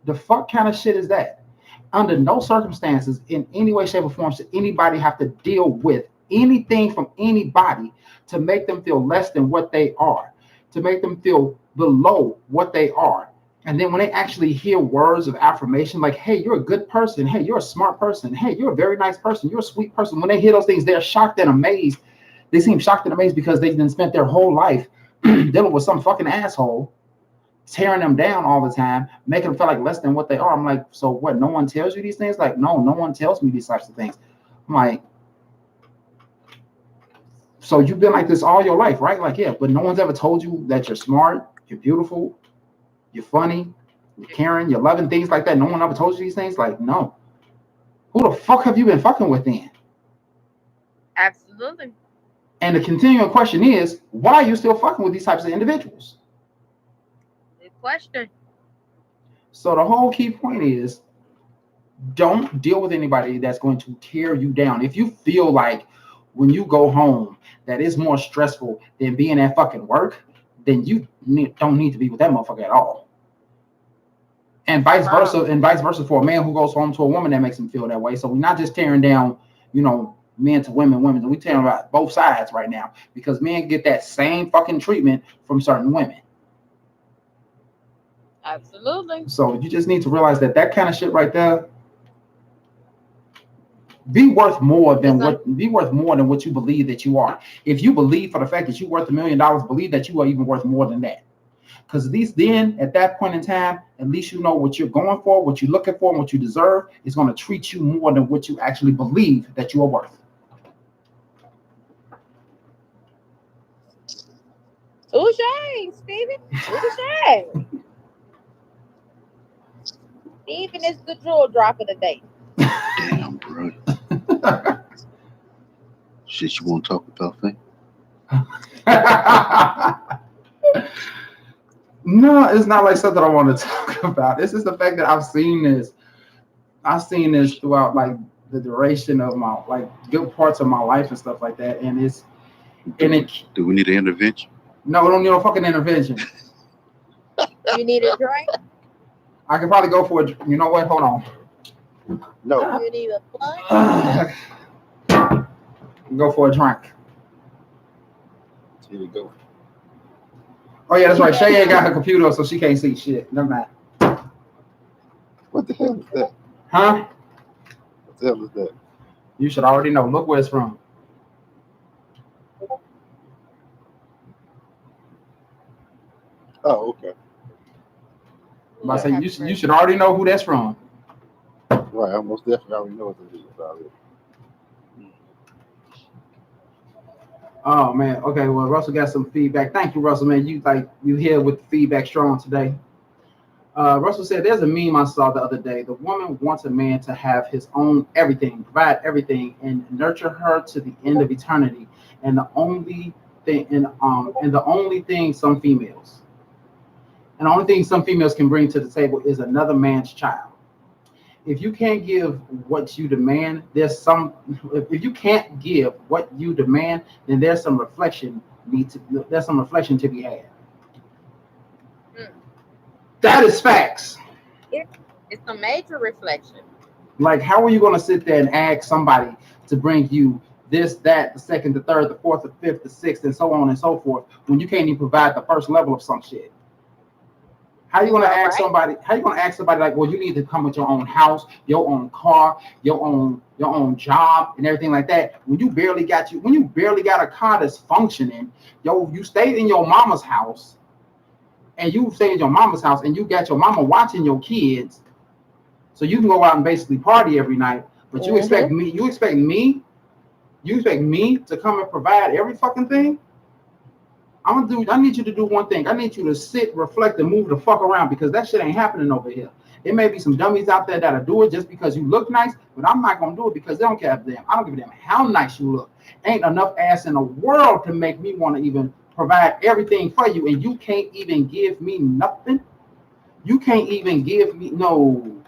The fuck kind of shit is that? Under no circumstances, in any way, shape, or form, should anybody have to deal with anything from anybody to make them feel less than what they are, to make them feel below what they are. And then when they actually hear words of affirmation, like, hey, you're a good person. Hey, you're a smart person. Hey, you're a very nice person. You're a sweet person. When they hear those things, they're shocked and amazed. They seem shocked and amazed because they've been spent their whole life dealing with some fucking asshole, tearing them down all the time, making them feel like less than what they are. I'm like, so what? No one tells you these things? Like, no one tells me these types of things. I'm like, so you've been like this all your life, right? Like, yeah, but no one's ever told you that you're smart, you're beautiful, you're funny, you're caring, you're loving, things like that. No one ever told you these things? Like, no. Who the fuck have you been fucking with then? Absolutely. And the continuing question is, why are you still fucking with these types of individuals? Good question. So the whole key point is, don't deal with anybody that's going to tear you down. If you feel like when you go home that it's more stressful than being at fucking work, then you don't need to be with that motherfucker at all. And vice versa for a man who goes home to a woman that makes him feel that way. So we're not just tearing down, men to women, we're tearing about both sides right now, because men get that same fucking treatment from certain women. Absolutely. So you just need to realize that kind of shit right there, be worth more than what you believe that you are. If you believe for the fact that you're worth $1 million, believe that you are even worth more than that. Because at least then, at that point in time, at least you know what you're going for, what you're looking for, and what you deserve is going to treat you more than what you actually believe that you are worth. Touche, Stephen. Touche. Stephen is the jewel drop of the day. Damn, bro. Shit, you want to talk about things? No, it's not like something I want to talk about. This is the fact that I've seen this throughout like the duration of my good parts of my life and stuff like that. And do we need an intervention? No, we don't need no fucking intervention. You need a drink? I can probably go for it. You know what? Hold on. No. You need a blunt? Go for a drink. Here we go. Oh yeah, that's right. Shay ain't got her computer, so she can't see shit. Never mind. What the hell is that? Huh? What the hell is that? You should already know. Look where it's from. Oh, okay. I say you should already know who that's from. Right, I most definitely already know what it is already. Oh man. Okay. Well, Russell got some feedback. Thank you, Russell. Man, you here with the feedback strong today. Russell said, "There's a meme I saw the other day. The woman wants a man to have his own everything, provide everything, and nurture her to the end of eternity. And the only thing some females can bring to the table is another man's child. If you can't give what you demand, if you can't give what you demand, then there's some reflection to be had." That is facts. It's a major reflection. Like, how are you going to sit there and ask somebody to bring you this, that, the second, the third, the fourth, the fifth, the sixth, and so on and so forth, when you can't even provide the first level of some shit? How you gonna ask somebody? How you gonna ask somebody like, well, you need to come with your own house, your own car, your own job, and everything like that. When you barely got a car that's functioning, you stayed in your mama's house, and you stayed in your mama's house, and you got your mama watching your kids, so you can go out and basically party every night. But you expect me to come and provide every fucking thing? I need you to do one thing. I need you to sit, reflect, and move the fuck around, because that shit ain't happening over here. There may be some dummies out there that'll do it just because you look nice, but I'm not gonna do it because they don't care a damn. I don't give a damn how nice you look. Ain't enough ass in the world to make me want to even provide everything for you, and you can't even give me nothing. You can't even give me no.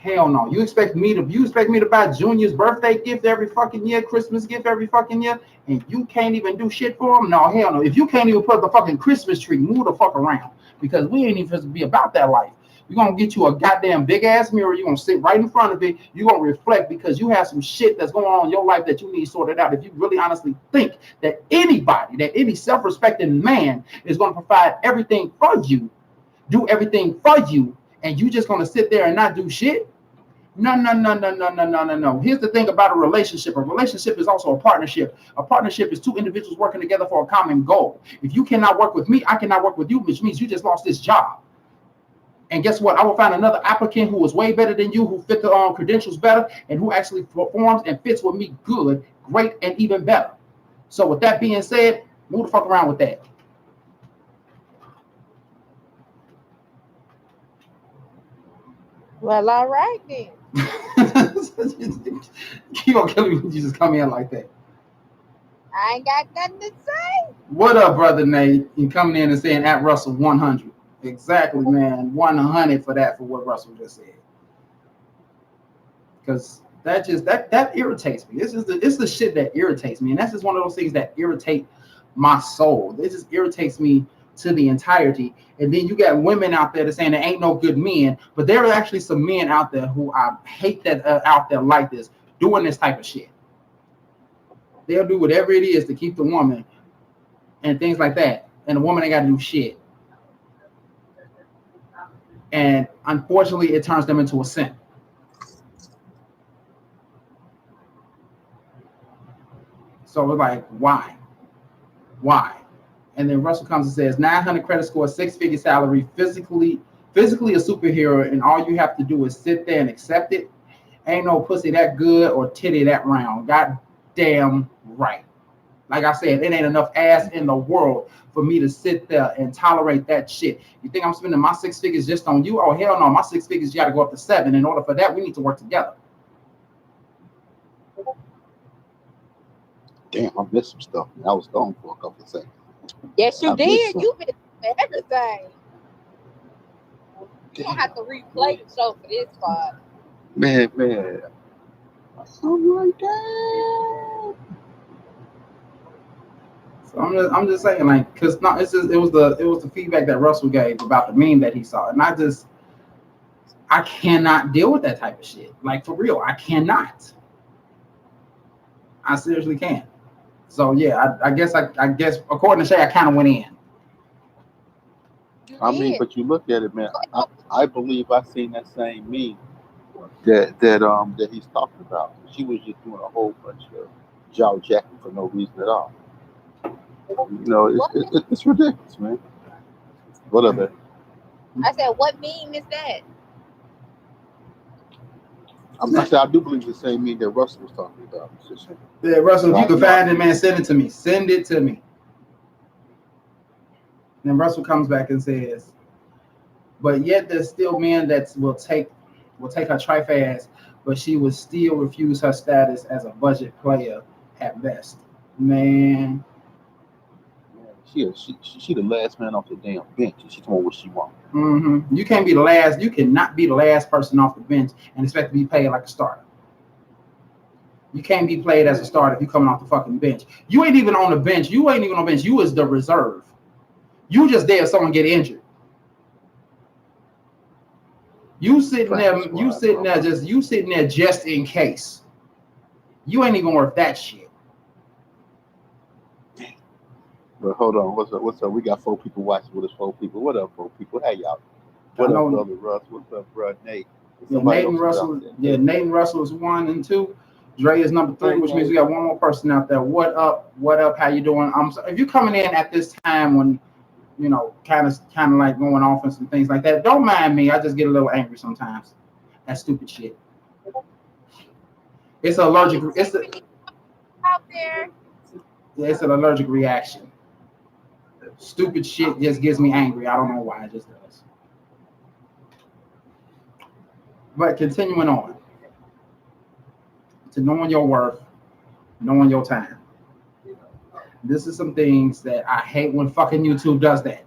Hell no. You expect me to buy Junior's birthday gift every fucking year, Christmas gift every fucking year, and you can't even do shit for him? No, hell no. If you can't even put the fucking Christmas tree, move the fuck around, because we ain't even supposed to be about that life. You're gonna get you a goddamn big ass mirror, you're gonna sit right in front of it, you're gonna reflect, because you have some shit that's going on in your life that you need sorted out. If you really honestly think that any self-respecting man is gonna provide everything for you, do everything for you, and you just gonna sit there and not do shit? No. Here's the thing about a relationship. A relationship is also a partnership. A partnership is two individuals working together for a common goal. If you cannot work with me, I cannot work with you, which means you just lost this job. And guess what? I will find another applicant who is way better than you, who fit the credentials better, and who actually performs and fits with me good, great, and even better. So with that being said, move the fuck around with that. Well, all right then. You gonna kill me when you just come in like that. I ain't got nothing to say. What up, brother Nate? You coming in and saying at Russell 100. Exactly, man. 100 for what Russell just said. Because that irritates me. This is the shit that irritates me. And that's just one of those things that irritate my soul. It just irritates me to the entirety. And then you got women out there that saying there ain't no good men, but there are actually some men out there who I hate that out there like this, doing this type of shit. They'll do whatever it is to keep the woman and things like that, and the woman ain't got to do shit. And unfortunately, it turns them into a simp. So we're like, why? And then Russell comes and says, 900 credit score, 6-figure salary, physically a superhero, and all you have to do is sit there and accept it. Ain't no pussy that good or titty that round. God damn right. Like I said, it ain't enough ass in the world for me to sit there and tolerate that shit. You think I'm spending my 6 figures just on you? Oh, hell no. My 6 figures, you got to go up to 7. In order for that, we need to work together. Damn, I missed some stuff. I was gone for a couple of seconds. Yes, you did. You missed everything. You don't have to replay the show for this part. Man. I'm like that. So I'm just saying, like, because it was the feedback that Russell gave about the meme that he saw, and I cannot deal with that type of shit. Like, for real, I cannot. I seriously can't. So yeah, I guess according to Shay, I kind of went in. I mean, but you look at it, man. I believe I seen that same meme that he's talking about. She was just doing a whole bunch of jaw jacking for no reason at all. You know, it's ridiculous, man. Whatever. I said, what meme is that? I do believe the same meme that Russell was talking about. Yeah, Russell, if you can find it, man, send it to me. Send it to me. And then Russell comes back and says, but yet there's still men that will take her trife ass, but she would still refuse her status as a budget player at best. Man. She the last man off the damn bench, and she told what she wants. Mm-hmm. You can't be the last. You cannot be the last person off the bench and expect to be paid like a starter. You can't be played as a starter if you coming off the fucking bench. You ain't even on the bench. You ain't even on the bench. You is the reserve. You just there if someone get injured. You sitting there just in case. You ain't even worth that shit. But hold on, what's up? What's up? We got 4 people watching with us. 4 people. What up, 4 people? Hey y'all. I What up, know. brother Russ? What's up, bro Nate? And Yeah, somebody Nate and else is out Russell. there. Yeah, Hey, Nate and Russell is 1 and 2. Dre is number 3, hey which means Nate. we got one more person out there. What up? What up? How you doing? So if you're coming in at this time when kind of like going off and some things like that, don't mind me. I just get a little angry sometimes. That stupid shit. It's an allergic. Out there. It's an allergic reaction. Stupid shit just gets me angry. I don't know why. It just does. But continuing on to knowing your worth, knowing your time. This is some things that I hate when fucking YouTube does that.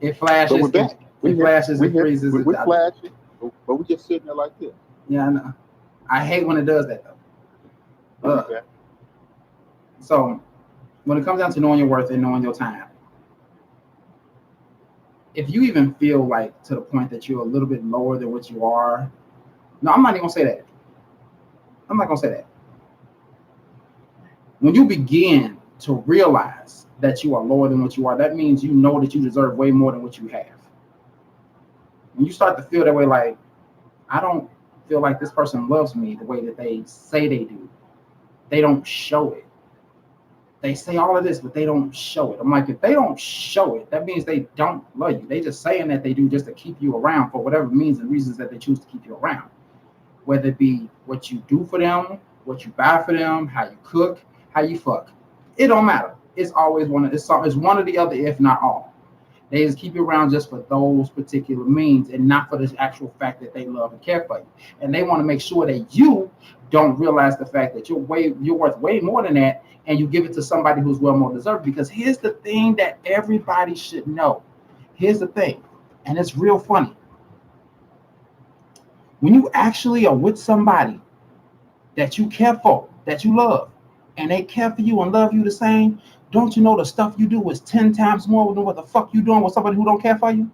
It But we're flashes, back. it Here. flashes, We it here. freezes. We're flashing, but we just sitting there like this. Yeah, I know. I hate when it does that though. So when it comes down to knowing your worth and knowing your time, if you even feel like to the point that you're a little bit lower than what you are, no, I'm not even gonna say that. I'm not gonna say that. When you begin to realize that you are lower than what you are, that means you know that you deserve way more than what you have. When you start to feel that way, like, I don't feel like this person loves me the way that they say they do. They don't show it. They say all of this, but they don't show it. I'm like, if they don't show it, that means they don't love you. They just saying that they do just to keep you around for whatever means and reasons that they choose to keep you around. Whether it be what you do for them, what you buy for them, how you cook, how you fuck. It don't matter. It's always it's one or the other, if not all. They just keep you around just for those particular means and not for this actual fact that they love and care for you. And they want to make sure that you don't realize the fact that you're worth way more than that, and you give it to somebody who's well more deserved. Because here's the thing that everybody should know. Here's the thing, and it's real funny. When you actually are with somebody that you care for, that you love, and they care for you and love you the same, don't you know the stuff you do is 10 times more than what the fuck you doing with somebody who don't care for you?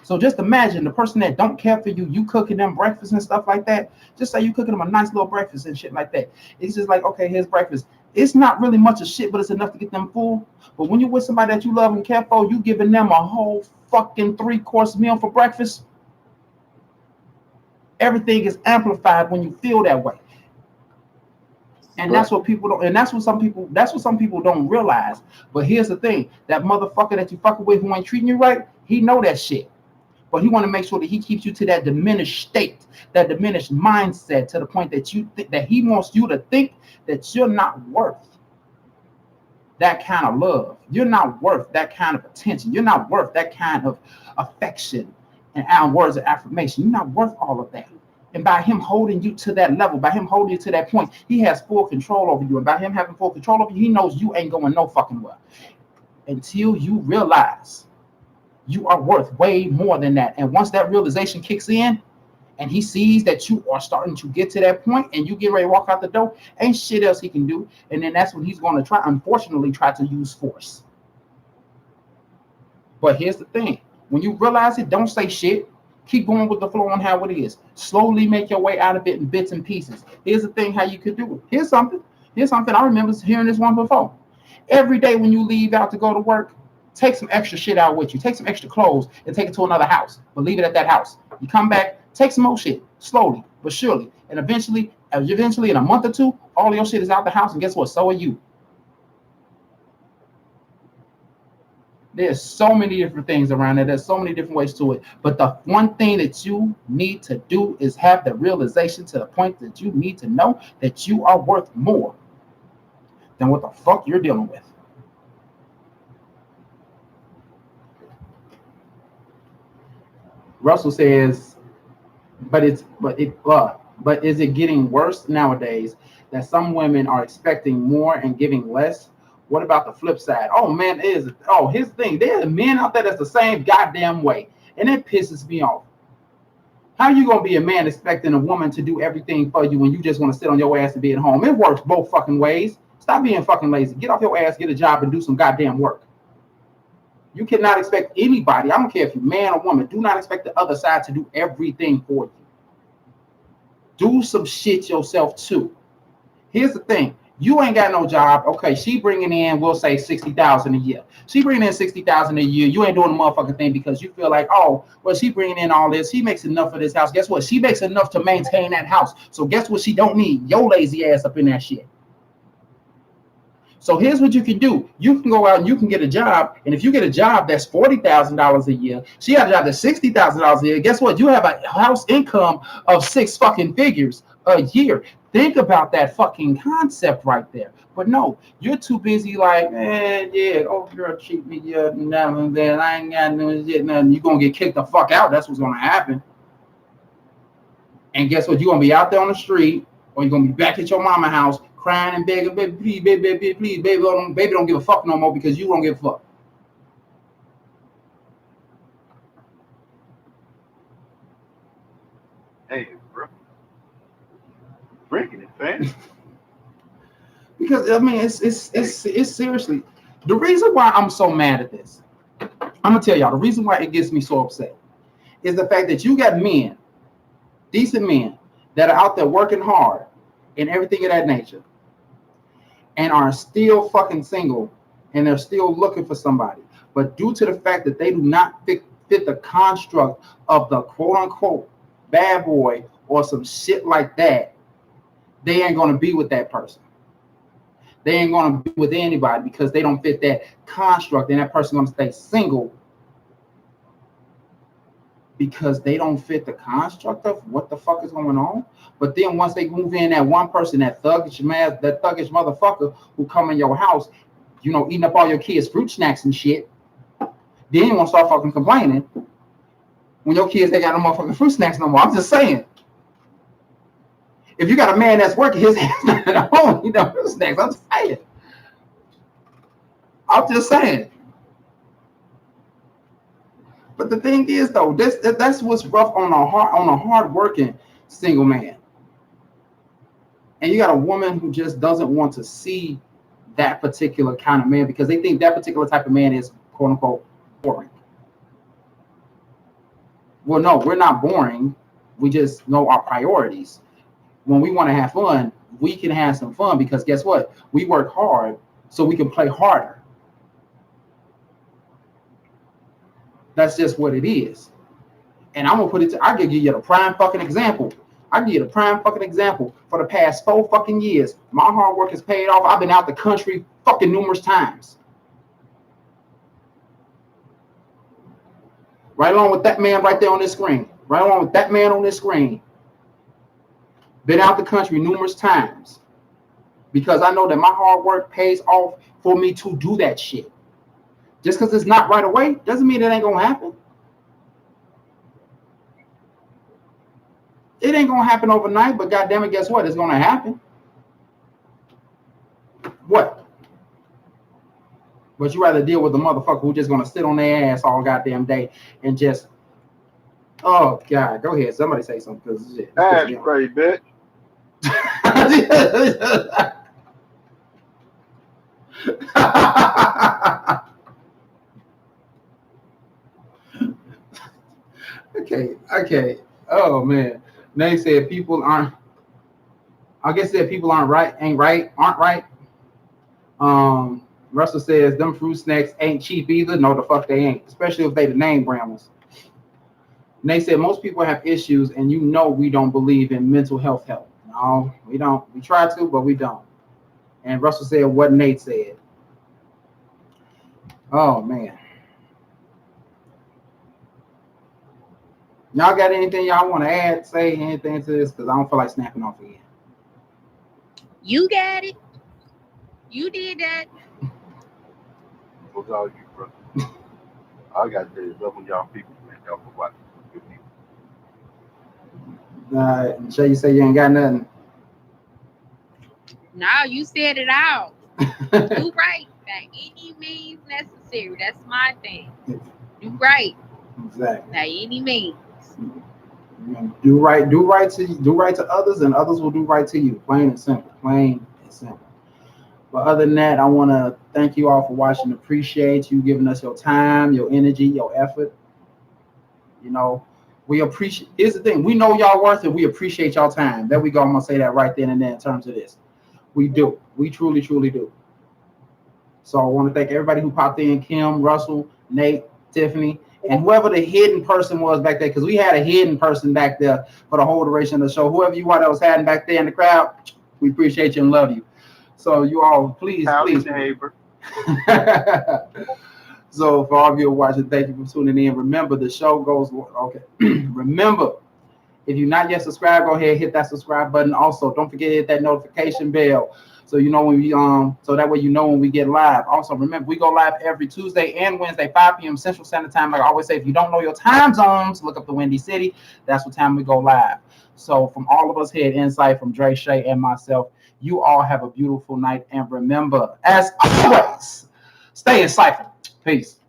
So just imagine the person that don't care for you, you cooking them breakfast and stuff like that. Just say you cooking them a nice little breakfast and shit like that. It's just like, okay, here's breakfast. It's not really much of shit, but it's enough to get them full. But when you're with somebody that you love and care for, you giving them a whole fucking 3-course meal for breakfast. Everything is amplified when you feel that way. And that's what people don't, and that's what some people don't realize. But here's the thing: that motherfucker that you fucking with who ain't treating you right, he know that shit. But he want to make sure that he keeps you to that diminished state, that diminished mindset, to the point that you think that he wants you to think that you're not worth that kind of love. You're not worth that kind of attention. You're not worth that kind of affection and words of affirmation. You're not worth all of that. And by him holding you to that level, by him holding you to that point, he has full control over you. And by him having full control over you, he knows you ain't going no fucking well. Until you realize you are worth way more than that. And once that realization kicks in, and he sees that you are starting to get to that point and you get ready to walk out the door, ain't shit else he can do. And then that's when he's going to unfortunately, try to use force. But here's the thing. When you realize it, don't say shit. Keep going with the flow on how it is. Slowly make your way out of it in bits and pieces. Here's the thing how you could do it. Here's something. I remember hearing this one before. Every day when you leave out to go to work, take some extra shit out with you. Take some extra clothes and take it to another house. But leave it at that house. You come back, take some more shit. Slowly but surely. And eventually in a month or 2, all of your shit is out the house. And guess what? So are you. There's so many different things around there. There's so many different ways to it. But the one thing that you need to do is have the realization to the point that you need to know that you are worth more than what the fuck you're dealing with. Russell says, but is it getting worse nowadays that some women are expecting more and giving less? What about the flip side? Oh man, here's the thing. There's men out there that's the same goddamn way, and it pisses me off. How you gonna be a man expecting a woman to do everything for you when you just want to sit on your ass and be at home? It works both fucking ways. Stop being fucking lazy. Get off your ass, get a job, and do some goddamn work. You cannot expect anybody, I don't care if you're man or woman, do not expect the other side to do everything for you. Do some shit yourself too. Here's the thing. You ain't got no job. Okay, she bringing in, we'll say 60,000 a year. She bringing in 60,000 a year. You ain't doing the motherfucking thing because you feel like, oh, well, she bringing in all this. She makes enough for this house. Guess what? She makes enough to maintain that house. So guess what? She don't need your lazy ass up in that shit. So here's what you can do. You can go out and you can get a job. And if you get a job that's $40,000 a year, she has a job that's $60,000 a year. Guess what? You have a house income of 6 fucking figures a year. Think about that fucking concept right there. But no, you're too busy like, yeah, oh, girl, cheat me, yeah, now and then. I ain't got no shit, nothing. You're going to get kicked the fuck out. That's what's going to happen. And guess what? You're going to be out there on the street, or you're going to be back at your mama house crying and begging, baby, please, baby, please, baby, don't give a fuck no more because you don't give a fuck. Hey, bro. Breaking it, fam. Because I mean, it's seriously the reason why I'm so mad at this. I'm gonna tell y'all the reason why it gets me so upset is the fact that you got men, decent men, that are out there working hard and everything of that nature, and are still fucking single, and they're still looking for somebody. But due to the fact that they do not fit the construct of the quote unquote bad boy or some shit like that, they ain't gonna be with that person. They ain't gonna be with anybody because they don't fit that construct, and that person gonna stay single because they don't fit the construct of what the fuck is going on. But then once they move in, that one person, that thuggish motherfucker who come in your house, you know, eating up all your kids' fruit snacks and shit, then you won't start fucking complaining when your kids ain't got no motherfucking fruit snacks no more. I'm just saying. If you got a man that's working his ass at home, you know, fruit snacks. I'm just saying. I'm just saying. But the thing is, though, that's what's rough on a hard working single man. And you got a woman who just doesn't want to see that particular kind of man because they think that particular type of man is quote unquote boring. Well, no, we're not boring. We just know our priorities. When we want to have fun, we can have some fun because guess what? We work hard so we can play harder. That's just what it is. And I'm gonna put it I'll give you the prime fucking example. I'll give you the prime fucking example. For the past 4 fucking years, my hard work has paid off. I've been out the country fucking numerous times. Right along with that man right there on this screen. Right along with that man on this screen. Been out the country numerous times. Because I know that my hard work pays off for me to do that shit. Just because it's not right away doesn't mean it ain't gonna happen. It ain't gonna happen overnight, but goddamn it, guess what? It's gonna happen. What? But you rather deal with the motherfucker who just gonna sit on their ass all goddamn day and just, oh God, go ahead. Somebody say something because shit. That's great, bitch. Okay. Oh man. They said people aren't. I guess that people aren't right. Russell says them fruit snacks ain't cheap either. No, the fuck they ain't. Especially if they the name brand ones. And they said most people have issues, and you know we don't believe in mental health help. No, we don't. We try to, but we don't. And Russell said what Nate said. Oh man. Y'all got anything y'all want to add, say anything to this? Because I don't feel like snapping off again. You got it. You did that. What's all you, bro? All I got to say is love on y'all people, man. Y'all for watching. Good people. Shay, you say you ain't got nothing. No, you said it all. You right. By any means necessary. That's my thing. You right. Exactly. By any means. Do right to others, and others will do right to you. Plain and simple. But other than that, I want to thank you all for watching. Appreciate you giving us your time, your energy, your effort. You know, we appreciate. Here's the thing: we know y'all worth it. We appreciate y'all time. There we go. I'm gonna say that right then and there in terms of this. We do. We truly, truly do. So I want to thank everybody who popped in: Kim, Russell, Nate, Tiffany, and whoever the hidden person was back there, because we had a hidden person back there for the whole duration of the show. Whoever you are that was hiding back there in the crowd, we appreciate you and love you. So you all, please, please. neighbor. So for all of you who are watching, thank you for tuning in. Remember, the show goes okay. Remember, if you're not yet subscribed, go ahead and hit that subscribe button. Also, don't forget to hit that notification bell so you know when we so that way you know when we get live. Also, remember, we go live every Tuesday and Wednesday, 5 p.m. Central Standard Time. Like I always say, if you don't know your time zones, look up the Windy City. That's what time we go live. So from all of us here at En-Syte, from Dre, Shay, and myself, you all have a beautiful night. And remember, as always, stay insightful. Peace.